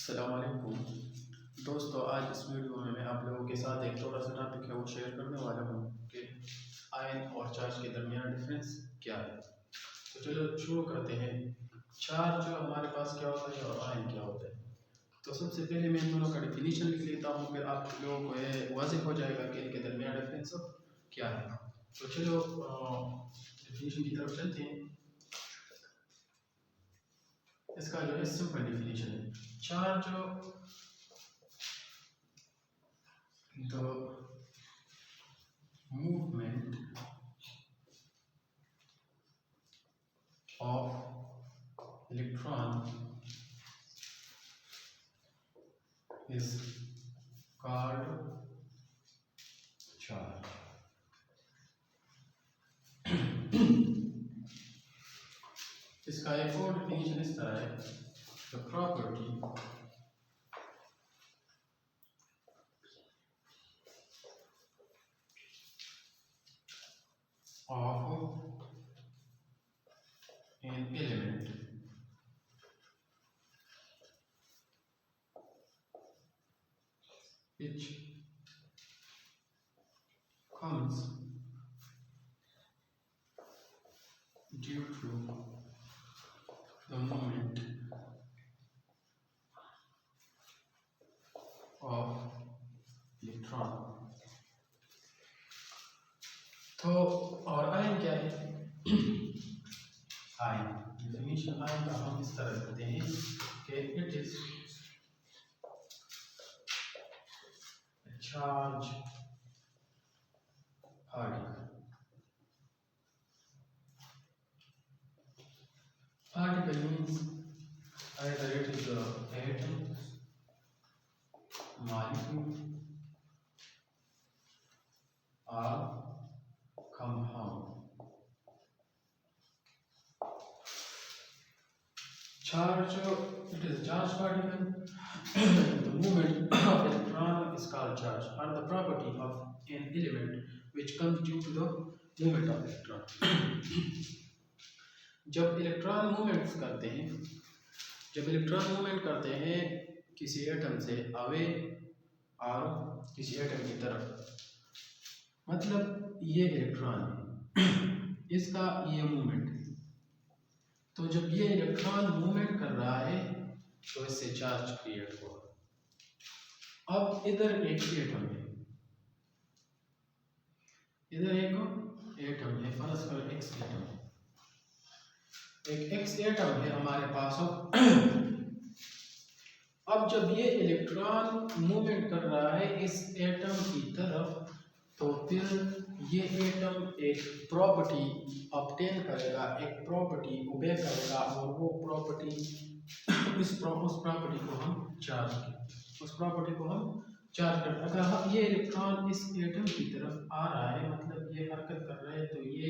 अस्सलाम वालेकुम दोस्तों, आज इस वीडियो में मैं आप लोगों के साथ एक छोटा सा टॉपिक है वो शेयर करने वाला हूँ कि आयन और चार्ज के दरमियान डिफरेंस क्या है। तो चलो शुरू करते हैं। चार्ज हमारे पास क्या होता है और आयन क्या होता है। तो सबसे पहले मैं इन दोनों का डिफिनीशन लिख लेता हूँ, फिर आप लोगों को ये वाज़ेह हो जाएगा कि इनके दरमियान डिफरेंस क्या है। तो चलो डिफिनीशन की तरफ चलते हैं। इसका जो है सिंपल डिफिनीशन है, charge the movement of electron is called charge. इसका एक और डिफिनीशन इस तरह है, the property of an element which comes due to the movement of electron। तो और आयन क्या है? आयन डिफिनीशन आयन का हम इस तरह करते हैं कि it is charge particle means either it is a atom, molecule or compound। Charge, it is a charge particle the movement of electron is called charge, or the property of an element which comes due to the movement of electron। जब electron movement करते हैं किसी atom से away और किसी atom की तरफ, मतलब ये इलेक्ट्रॉन है, इसका ये मूवमेंट है। तो जब ये इलेक्ट्रॉन मूवमेंट कर रहा है तो इससे चार्ज क्रिएट होगा। अब इधर एक एटम है, इधर एक एटम है, फर्ज करो एक्स एटम है, एक एक्स एटम है हमारे पास। अब जब ये इलेक्ट्रॉन मूवमेंट कर रहा है इस एटम की तरफ, तो फिर ये एटम एक प्रॉपर्टी ऑब्टेन करेगा, एक प्रॉपर्टी ओबे करेगा, और वो प्रॉपर्टी उस प्रॉपर्टी को हम चार्ज करते हैं। अगर ये इलेक्ट्रॉन इस एटम की तरफ आ रहा है, मतलब ये हरकत कर रहा है, तो ये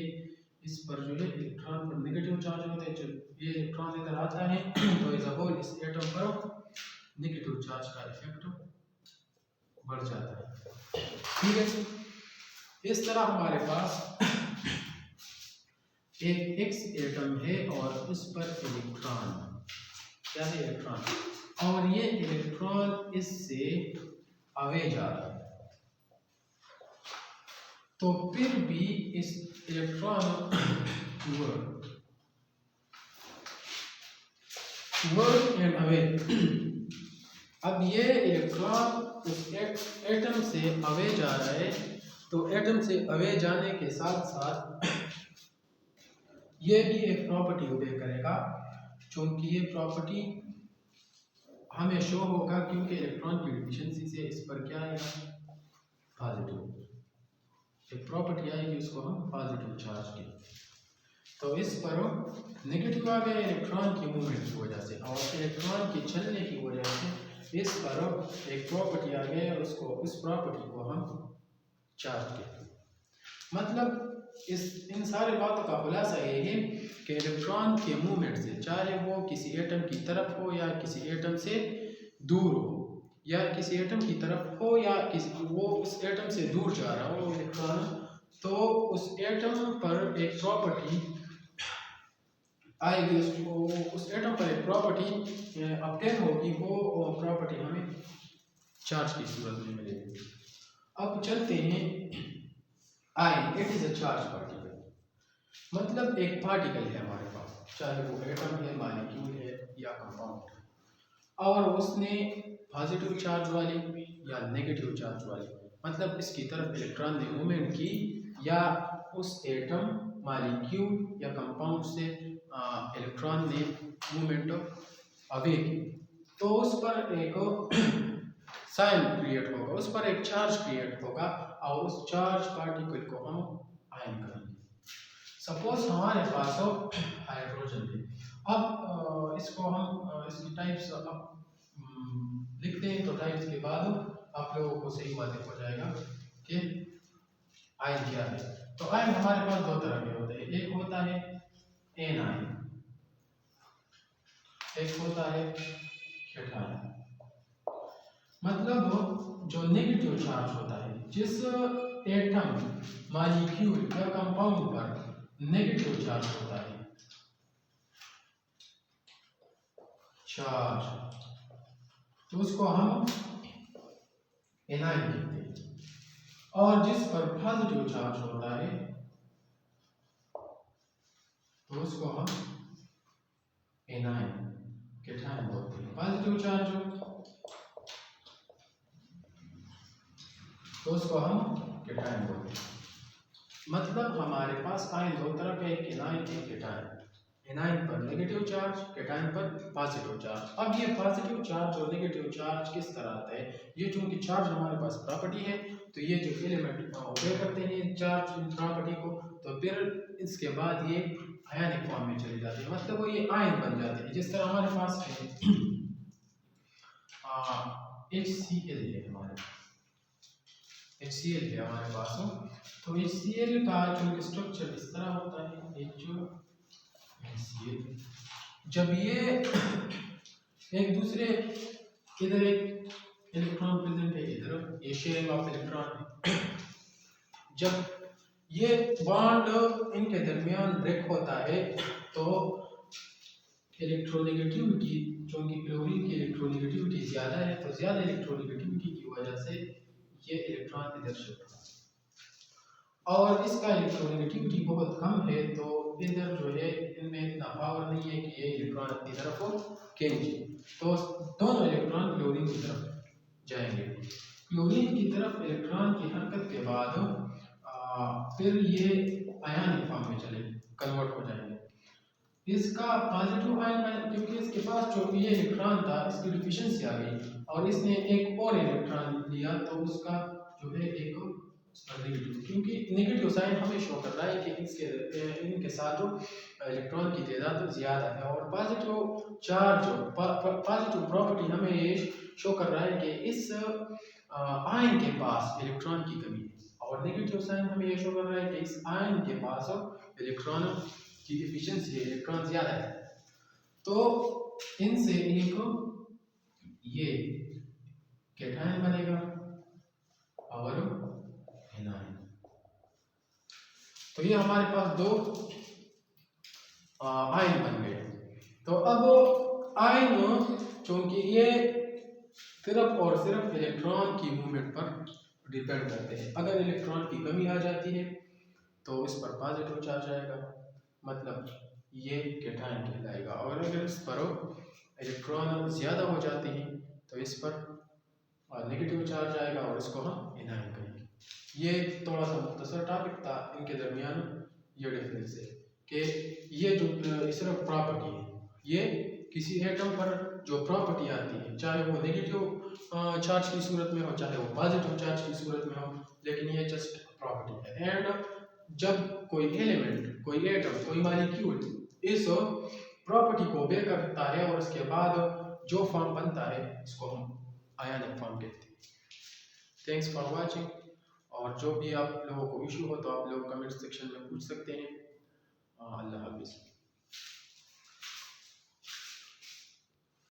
इस पर जो है इलेक्ट्रॉन पर नेगेटिव चार्ज होता है। जब ये इलेक्ट्रॉन इधर आता है तो एज अ होल इस एटम पर नेगेटिव चार्ज का इफेक्ट बढ़ जाता है। ठीक है, इस तरह हमारे पास एक एक्स एटम है और उस पर इलेक्ट्रॉन, क्या है इलेक्ट्रॉन, और ये इलेक्ट्रॉन इससे अवे जा रहा है। तो फिर भी इस इलेक्ट्रॉन वर्क एंड अवे, अब ये इलेक्ट्रॉन उस एटम से अवे जा रहा है, तो एटम से अवे जाने के साथ साथ ये भी एक प्रॉपर्टी ओबे करेगा, क्योंकि ये प्रॉपर्टी हमें शो होगा, क्योंकि इलेक्ट्रॉन की डिफिशिएंसी से इस पर क्या आएगा, पॉजिटिव एक प्रॉपर्टी आएगी, उसको हम पॉजिटिव चार्ज की। तो इस पर नेगेटिव आ गया इलेक्ट्रॉन की मूवमेंट की वजह से, और इलेक्ट्रॉन की चलने की वजह से इस पर एक प्रॉपर्टी आ गई, उसको उस प्रॉपर्टी को हम चार्ज कहते हैं। मतलब इन सारे बातों का खुलासा ये है कि इलेक्ट्रॉन के मूवमेंट से, चाहे वो किसी एटम की तरफ हो या किसी एटम से दूर हो, या किसी एटम की तरफ हो या वो उस एटम से दूर जा रहा हो इलेक्ट्रॉन, तो उस एटम पर एक प्रॉपर्टी आएगी, उसको उस एटम पर एक प्रॉपर्टी ऑब्टेन होगी, वो प्रॉपर्टी हमें चार्ज की सूरत में मिलेगी। अब चलते हैं ion, it is a charge particle, मतलब एक पार्टिकल है हमारे पास, चाहे वो एटम है, मॉलिक्यूल है या कंपाउंड, और उसने पॉजिटिव चार्ज वाली या नेगेटिव चार्ज वाली, मतलब इसकी तरफ इलेक्ट्रॉन ने मूवमेंट की, या उस एटम, मॉलिक्यूल या कंपाउंड से इलेक्ट्रॉन ने मूवमेंट अवे की, तो उस पर एक साइन क्रिएट होगा, उस पर एक चार्ज क्रिएट होगा, और उस चार्ज पार्टिकल को हम आयन करेंगे। सपोज हमारे पास हाइड्रोजन है। अब इसको हम इसकी टाइप्स अब लिखते हैं, तो टाइप्स के बाद आप लोगों को सही वाज़ेह हो जाएगा कि आयन क्या है। तो आयन हमारे पास दो तरह के होते हैं, एक होता है एन आयन, एक होता है कैटायन। मतलब जो नेगेटिव चार्ज होता है, जिस एटम, मॉलिक्यूल या कंपाउंड पर नेगेटिव चार्ज होता है, चार्ज, तो उसको हम एनायन कहते हैं, और जिस पर पॉजिटिव चार्ज होता है तो उसको हम एनायन, कैटायन बोलते हैं। पॉजिटिव चार्ज हो तो उसको हम कैटायन बोलते हैं। मतलब हमारे पास आयन दो तरह के, एक एनायन एक कैटायन। एनायन पर नेगेटिव चार्ज, कैटायन पर पॉजिटिव चार्ज। अब ये पॉजिटिव चार्ज और नेगेटिव चार्ज किस तरह आता है, ये चूंकि चार्ज हमारे पास प्रॉपर्टी है, तो ये जो एलिमेंट ओबे करते हैं चार्ज प्रॉपर्टी को, तो फिर इसके बाद ये आयनिक फॉर्म में चले जाते हैं, मतलब वो ये आयन बन जाते हैं। जिस तरह हमारे पास है HCl है, हमारे HCl है हमारे पास, तो HCl का जो स्ट्रक्चर इस तरह होता है, HCl, जब ये एक दूसरे, इधर एक इलेक्ट्रॉन प्रेजेंट है, इधर ये शेयरिंग ऑफ इलेक्ट्रॉन है, जब ये बॉन्ड इनके दरमियान ब्रेक होता है, तो इलेक्ट्रोनेगेटिविटी, क्योंकि क्लोरीन की इलेक्ट्रोनेगेटिविटी ज़्यादा है, तो ज़्यादा इलेक्ट्रोनेगेटिविटी की वजह से ये इलेक्ट्रॉन इधर शिफ्ट होता है, और इसका इलेक्ट्रोनेगेटिविटी बहुत कम है, तो इधर जो है इनमें इतना पावर नहीं है कि ये इलेक्ट्रॉन अपनी तरफ खींचे, तो दोनों इलेक्ट्रॉन क्लोरीन की तरफ जाएंगे। क्लोरीन की तरफ इलेक्ट्रॉन की हरकत के बाद फिर ये आयनिक फॉर्म में चले कन्वर्ट हो जाएंगे। इसका पॉजिटिव आयन, क्योंकि इसके पास जो ये इलेक्ट्रॉन था, इसकी डिफिशिएंसी आ गई और इसने एक और इलेक्ट्रॉन लिया, तो उसका जो है एक नेगेटिव, क्योंकि नेगेटिव साइन हमें शो कर रहा है कि इनके साथ जो इलेक्ट्रॉन की तादाद ज़्यादा है, और पॉजिटिव चार्ज, पॉजिटिव प्रॉपर्टी हमें ये शो कर रहा है कि इस आयन के पास इलेक्ट्रॉन की कमी है, और नेगेटिव साइन हमें ये शो कर रहा है कि इस आयन के पास इलेक्ट्रॉन की एफिशिएंसी है, इलेक्ट्रॉन ज़्यादा है। तो इनसे एक ये कैटायन बनेगा और एनायन। तो ये हमारे पास दो आयन बन गए। तो अब आयन, चूंकि ये सिर्फ और सिर्फ इलेक्ट्रॉन की मूवमेंट पर डिपेंड करते हैं, अगर इलेक्ट्रॉन की कमी आ जाती है तो इस पर पॉजिटिव चार्ज आएगा, मतलब ये कैटायन कहलाएगा, और अगर इस पर इलेक्ट्रॉन ज़्यादा हो जाते हैं तो इस पर नेगेटिव चार्ज आएगा, और इसको हम एनायन कहेंगे। ये थोड़ा सा मुख्तसर टॉपिक था, इनके दरमियान ये डिफरेंस है कि ये जो सिर्फ प्रॉपर्टी है, ये किसी एटम पर जो प्रॉपर्टी आती है, चाहे वो नेगेटिव चार्ज की सूरत में हो, चाहे वो पॉजिटिव चार्ज की सूरत में हो, लेकिन ये जस्ट प्रॉपर्टी है। एंड जब कोई एलिमेंट, कोई एटम, कोई मॉलिक्यूल इस प्रॉपर्टी को ओबे करता है, और उसके बाद जो फॉर्म बनता है, इसको हम आयनिक फॉर्म कहते हैं। थैंक्स फॉर वाचिंग, और जो भी आप लोगों को इशू हो तो आप लोग कमेंट सेक्शन में पूछ सकते हैं। अल्लाह हाफिज़।